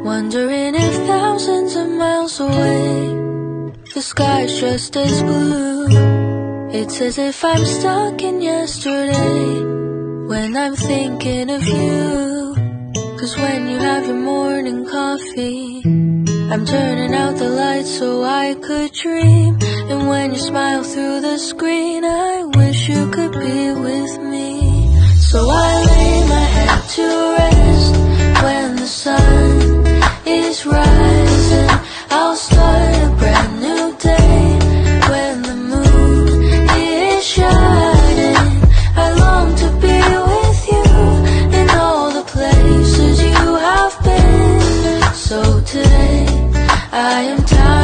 wondering if thousands of miles away the sky's just as blue. It's as if I'm stuck in yesterday when I'm thinking of you. 'Cause when you have your morning coffee, I'm turning out the lights so I could dream. And when you smile through the screen, I wish you could be with me. So I lay my head to rest when the sun is rising. I'll start a brand new day when the moon is shining. I long to be with you in all the places you have been. So today I am tired